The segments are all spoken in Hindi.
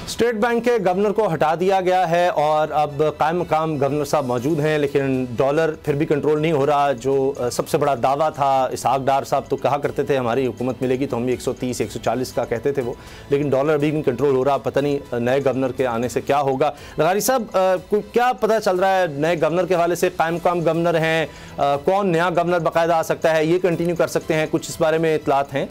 स्टेट बैंक के गवर्नर को हटा दिया गया है और अब कायम मकाम गवर्नर साहब मौजूद हैं, लेकिन डॉलर फिर भी कंट्रोल नहीं हो रहा। जो सबसे बड़ा दावा था, इसहाक डार साहब तो कहा करते थे हमारी हुकूमत मिलेगी तो हम भी 130 140 का कहते थे वो, लेकिन डॉलर अभी नहीं कंट्रोल हो रहा। पता नहीं नए गवर्नर के आने से क्या होगा। लगारी साहब, क्या पता चल रहा है नए गवर्नर के हवाले से? कायम मकाम गवर्नर हैं, कौन नया गवर्नर बाकायदा आ सकता है, ये कंटिन्यू कर सकते हैं, कुछ इस बारे में इतलात हैं?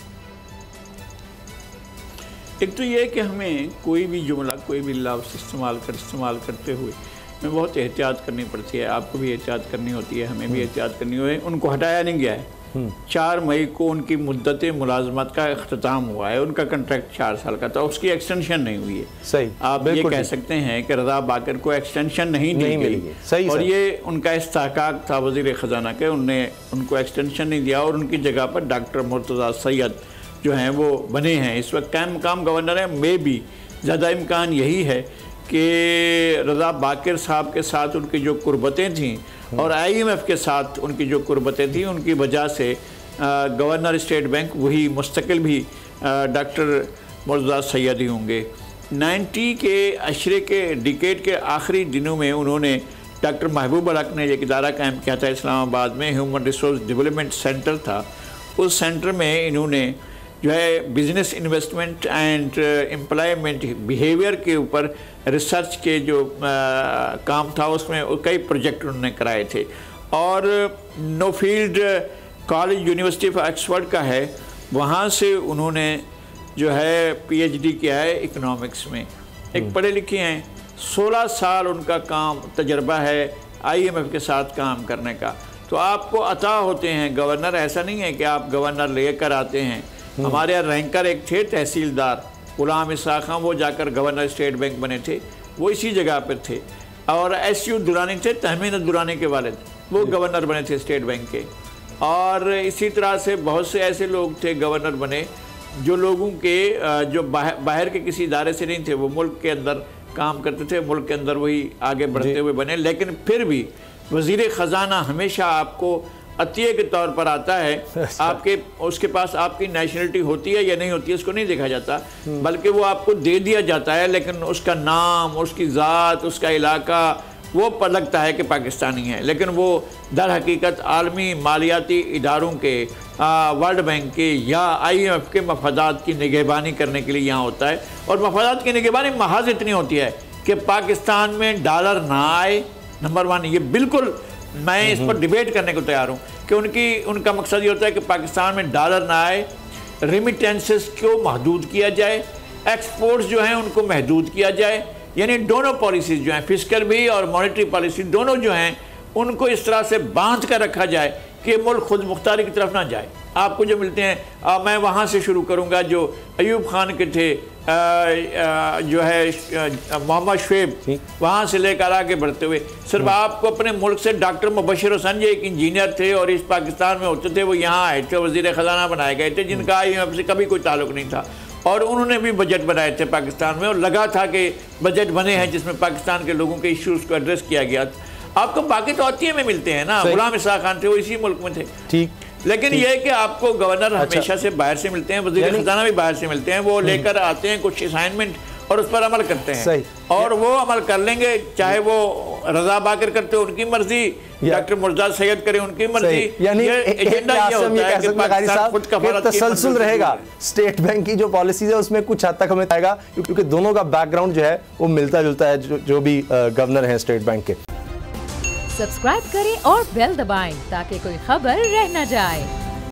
एक तो ये है कि हमें कोई भी जुमला, कोई भी लफ्ज़ इस्तेमाल करते हुए हमें बहुत एहतियात करनी पड़ती है। आपको भी एहतियात करनी होती है, हमें भी एहतियात करनी होती है। उनको हटाया नहीं गया है। 4 मई को उनकी मुद्दत मुलाजमत का अख्ताम हुआ है। उनका कंट्रैक्ट 4 साल का था, उसकी एक्सटेंशन नहीं हुई है। सही, आप ये कह सकते हैं कि रज़ा बाकर को एक्सटेंशन नहीं मिली सही, और ये उनका इस्तेहकाक था वज़ीर ख़जाना के, उनने उनको एक्सटेंशन नहीं दिया और उनकी जगह पर डॉक्टर मुर्तज़ा सैयद जो हैं वो बने हैं। इस वक्त कायम मकाम गवर्नर है। मे भी ज़्यादा इम्कान यही है कि रज़ा बाकर साहब के साथ उनकी जो कुर्बतें थीं और IMF के साथ उनकी जो कुर्बतें थीं, उनकी वजह से गवर्नर स्टेट बैंक वही मुस्तकिल भी डॉक्टर मुर्तज़ा सैयद ही होंगे। 90 के अशरे के डिकेड के आखिरी दिनों में उन्होंने डॉक्टर महबूब अल हक ने एक इदारा कायम किया था इस्लामाबाद में, ह्यूमन रिसोर्स डेवलपमेंट सेंटर था। उस सेंटर में इन्होंने जो है business investment and employment behaviour के ऊपर रिसर्च के जो काम था, उसमें कई प्रोजेक्ट उन्होंने कराए थे। और नोफील्ड कॉलेज यूनिवर्सिटी ऑफ ऑक्सफोर्ड का है, वहाँ से उन्होंने जो है PhD किया है इकोनॉमिक्स में। एक पढ़े लिखे हैं, 16 साल उनका काम तजर्बा है IMF के साथ काम करने का। तो आपको अता होते हैं गवर्नर, ऐसा नहीं है कि आप गवर्नर लेकर आते हैं। हमारे यहाँ रैंकर एक थे तहसीलदार गुलाम इसाक खां, वो जाकर गवर्नर स्टेट बैंक बने थे, वो इसी जगह पर थे। और SU दुरानी थे, तहमीन दुरानी के वालिद, वो गवर्नर बने थे स्टेट बैंक के। और इसी तरह से बहुत से ऐसे लोग थे गवर्नर बने जो लोगों के जो बाहर के किसी इदारे से नहीं थे, वो मुल्क के अंदर काम करते थे, मुल्क के अंदर वही आगे बढ़ते हुए बने। लेकिन फिर भी वज़ीर ख़जाना हमेशा आपको अतिये के तौर पर आता है। आपके उसके पास आपकी नेशनलिटी होती है या नहीं होती है उसको नहीं देखा जाता, बल्कि वो आपको दे दिया जाता है, लेकिन उसका नाम, उसकी ज़ात, उसका इलाका वो पर लगता है कि पाकिस्तानी है, लेकिन वो दर हकीकत आलमी मालियाती इदारों के, वर्ल्ड बैंक के या IMF के मफादात की निगहबानी करने के लिए यहाँ होता है। और मफादात की निगहबानी महज इतनी होती है कि पाकिस्तान में डॉलर ना आए। नंबर 1, ये बिल्कुल मैं इस पर डिबेट करने को तैयार हूँ कि उनका मकसद ये होता है कि पाकिस्तान में डॉलर ना आए, रिमिटेंसेस को महदूद किया जाए, एक्सपोर्ट्स जो हैं उनको महदूद किया जाए। यानी दोनों पॉलिसीज़ जो हैं, फिस्कल भी और मॉनेटरी पॉलिसी दोनों जो हैं, उनको इस तरह से बांध कर रखा जाए कि मुल्क खुद मुख्तारी की तरफ ना जाए। आपको जो मिलते हैं, मैं वहाँ से शुरू करूँगा जो अयूब खान के थे, जो है मोहम्मद शुएब, वहाँ से लेकर आगे बढ़ते हुए सिर्फ आपको अपने मुल्क से डॉक्टर मुबशिर हुसैन जो एक इंजीनियर थे और इस पाकिस्तान में होते थे, वो यहाँ आए थे, वज़ीर ख़जाना बनाए गए थे, जिनका IMF से कभी कोई ताल्लुक़ नहीं था। और उन्होंने भी बजट बनाए थे पाकिस्तान में और लगा था कि बजट बने हैं जिसमें पाकिस्तान के लोगों के इश्यूज़ को एड्रेस किया गया। आपको बाकी तो अतिये में मिलते हैं ना, गुलाम इसाक खान थे, वो इसी मुल्क में थे। ठीक, लेकिन यह है कि आपको गवर्नर हमेशा से बाहर से मिलते हैं, वज़ीर ख़जाना भी बाहर से मिलते हैं, वो लेकर आते हैं कुछ असाइनमेंट और उस पर अमल करते हैं। और वो अमल कर लेंगे, चाहे वो रज़ा बाकर करते उनकी मर्जी, डॉक्टर मुर्तज़ा सैयद करे उनकी मर्जी। यानी एजेंडा ये होता है कि पाकिस्तान खुद का तसलसल रहेगा। स्टेट बैंक की जो पॉलिसीज है उसमें कुछ हद तक हमें आएगा, क्योंकि दोनों का बैकग्राउंड जो है वो मिलता जुलता है, जो भी गवर्नर हैं स्टेट बैंक के। सब्सक्राइब करें और बेल दबाएं ताकि कोई खबर रह न जाए।